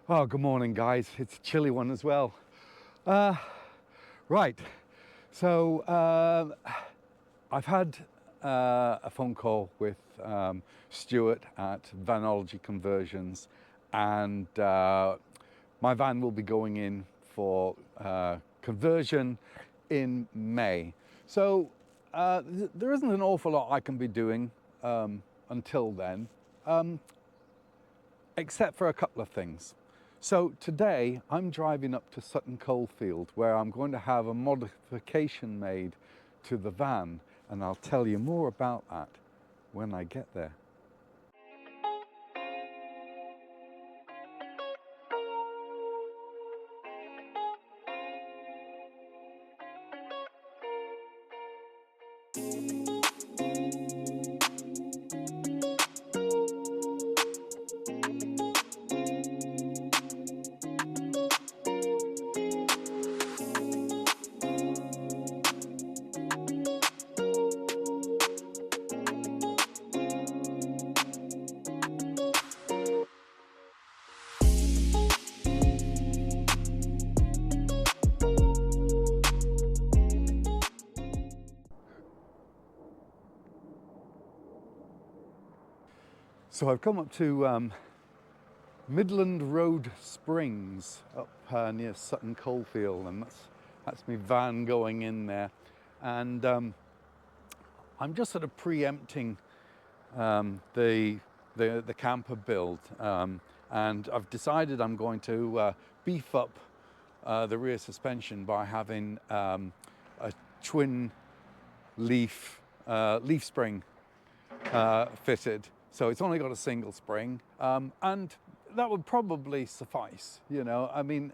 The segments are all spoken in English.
Oh, good morning, guys. It's a chilly one as well. Uh, right, so I've had a phone call with Stuart at Vanology Conversions, and my van will be going in for conversion in May. So there isn't an awful lot I can be doing until then, except for a couple of things. So today I'm driving up to Sutton Coldfield, where I'm going to have a modification made to the van, and I'll tell you more about that when I get there. So I've come up to Midland Road Springs up near Sutton Coldfield, and that's my van going in there. And I'm just sort of preempting the camper build, and I've decided I'm going to beef up the rear suspension by having a twin leaf spring fitted. So it's only got a single spring, and that would probably suffice. I mean,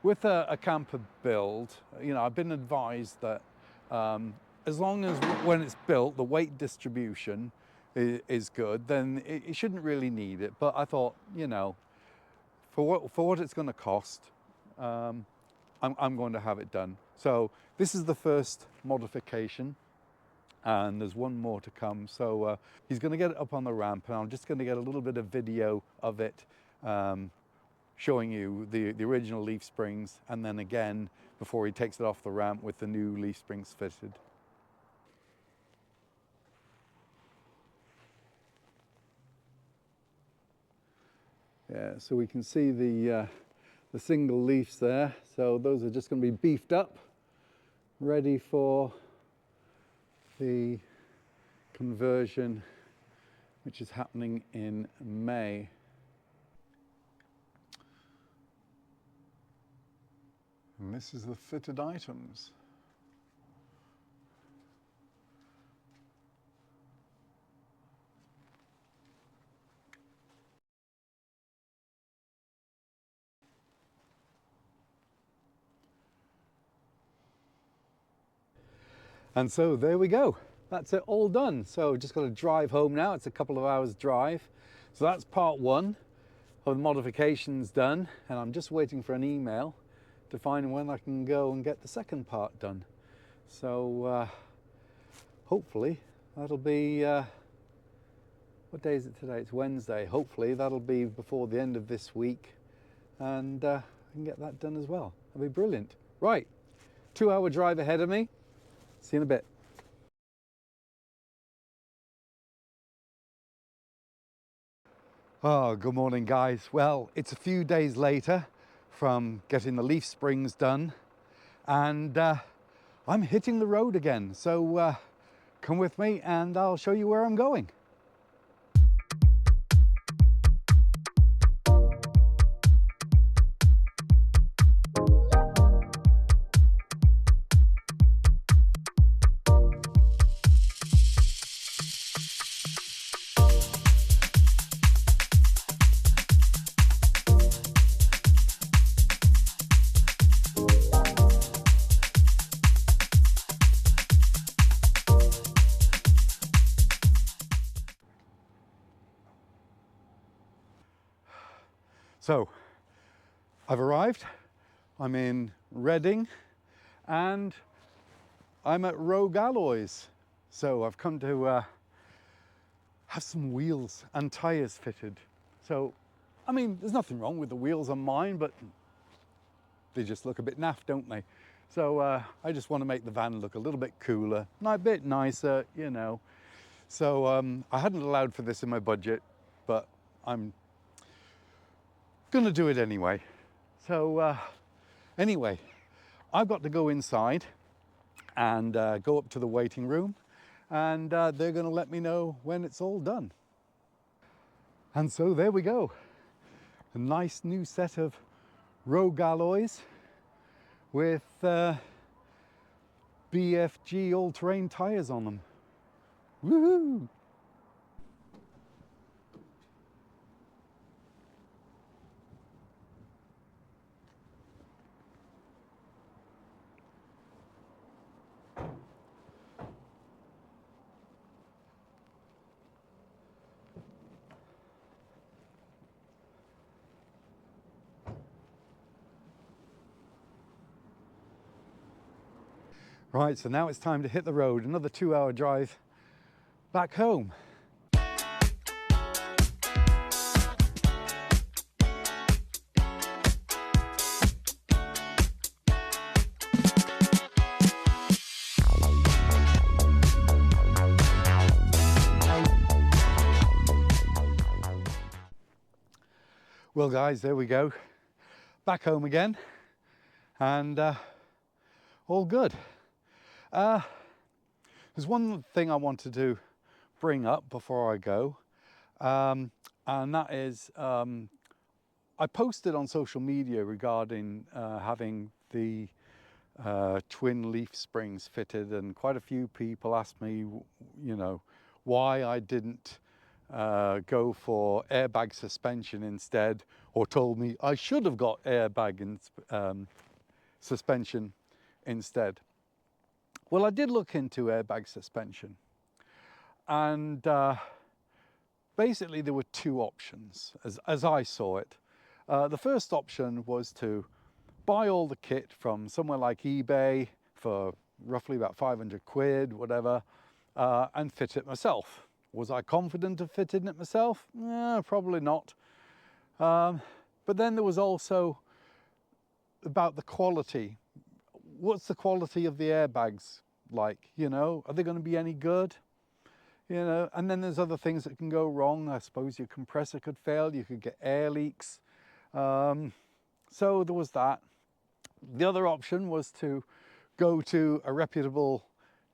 with a camper build, I've been advised that as long as when it's built, the weight distribution is good, then it shouldn't really need it. But I thought, for what it's going to cost, I'm going to have it done. So this is the first modification, and there's one more to come. So he's going to get it up on the ramp, and I'm just going to get a little bit of video of it, showing you the original leaf springs, and then again before he takes it off the ramp with the new leaf springs fitted. Yeah, so we can see the single leaves there. So those are just going to be beefed up, ready for the conversion, which is happening in May. And this is the fitted items. And so there we go. That's it, all done. So just got to drive home now. It's a couple of hours drive. So that's part one of the modifications done, and I'm just waiting for an email to find when I can go and get the second part done. So hopefully that'll be, what day is it today? It's Wednesday. Hopefully that'll be before the end of this week, and I can get that done as well. That'll be brilliant. Right, 2-hour drive ahead of me. See you in a bit. Oh, good morning, guys. Well, it's a few days later from getting the leaf springs done, and I'm hitting the road again. So come with me and I'll show you where I'm going. So I've arrived, I'm in Reading, and I'm at Rogue Alloys. So I've come to have some wheels and tyres fitted. So I mean, there's nothing wrong with the wheels on mine, but they just look a bit naff, don't they? So I just want to make the van look a little bit cooler, a bit nicer, you know. So I hadn't allowed for this in my budget, but I'm gonna do it anyway. So anyway, I've got to go inside and go up to the waiting room, and they're gonna let me know when it's all done. And so there we go. A nice new set of Rogue alloys with BFG all-terrain tyres on them. Woohoo! Right, so now it's time to hit the road. Another 2-hour drive back home. Well guys, there we go. Back home again, and all good. There's one thing I wanted to bring up before I go, and that is I posted on social media regarding having the twin leaf springs fitted, and quite a few people asked me, you know, why I didn't go for airbag suspension instead, or told me I should have got airbag suspension instead. Well, I did look into airbag suspension, and basically there were two options as I saw it. The first option was to buy all the kit from somewhere like eBay for roughly about 500 quid, whatever, and fit it myself. Was I confident of fitting it myself? Probably not. But then there was also about the quality. What's the quality of the airbags like? You know, are they going to be any good? You know, and then there's other things that can go wrong. I suppose your compressor could fail, you could get air leaks. So there was that. The other option was to go to a reputable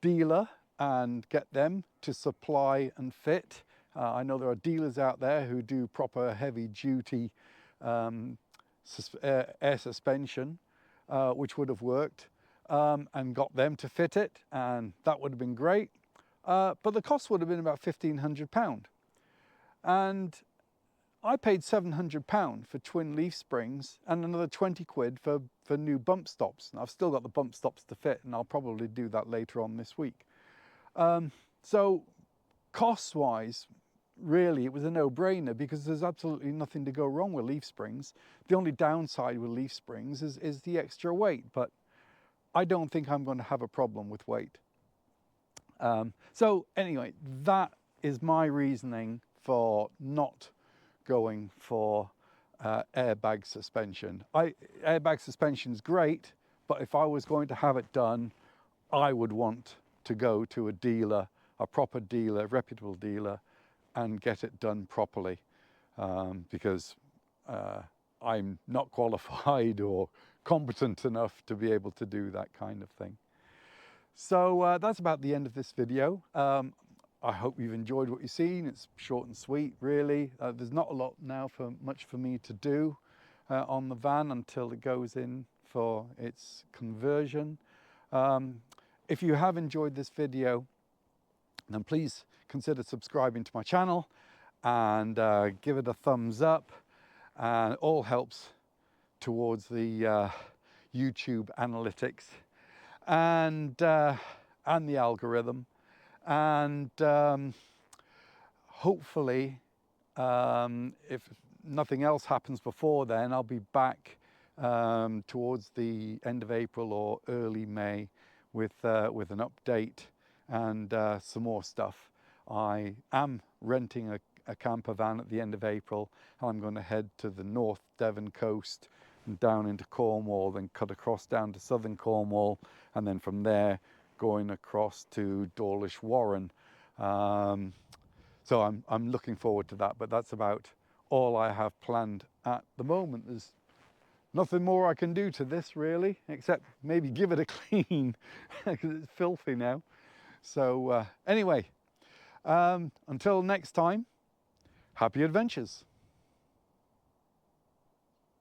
dealer and get them to supply and fit. I know there are dealers out there who do proper heavy duty air suspension, which would have worked, and got them to fit it, and that would have been great. But the cost would have been about £1,500. And I paid £700 for twin leaf springs and another 20 quid for new bump stops. And I've still got the bump stops to fit, and I'll probably do that later on this week. So cost-wise, really, it was a no-brainer, because there's absolutely nothing to go wrong with leaf springs. The only downside with leaf springs is the extra weight, but I don't think I'm going to have a problem with weight. So anyway, that is my reasoning for not going for airbag suspension. Airbag suspension is great, but if I was going to have it done, I would want to go to a dealer, a proper dealer, reputable dealer, and get it done properly, because I'm not qualified or competent enough to be able to do that kind of thing. So that's about the end of this video. I hope you've enjoyed what you've seen. It's short and sweet, really. There's not a lot now much for me to do on the van until it goes in for its conversion. If you have enjoyed this video, then please consider subscribing to my channel and give it a thumbs up. And it all helps towards the YouTube analytics and the algorithm. And hopefully, if nothing else happens before then, I'll be back towards the end of April or early May with an update and some more stuff. I am renting a camper van at the end of April, and I'm going to head to the North Devon coast and down into Cornwall, then cut across down to southern Cornwall, and then from there going across to Dawlish Warren. So I'm looking forward to that, but that's about all I have planned at the moment. There's nothing more I can do to this really, except maybe give it a clean because it's filthy now. So anyway, until next time, happy adventures.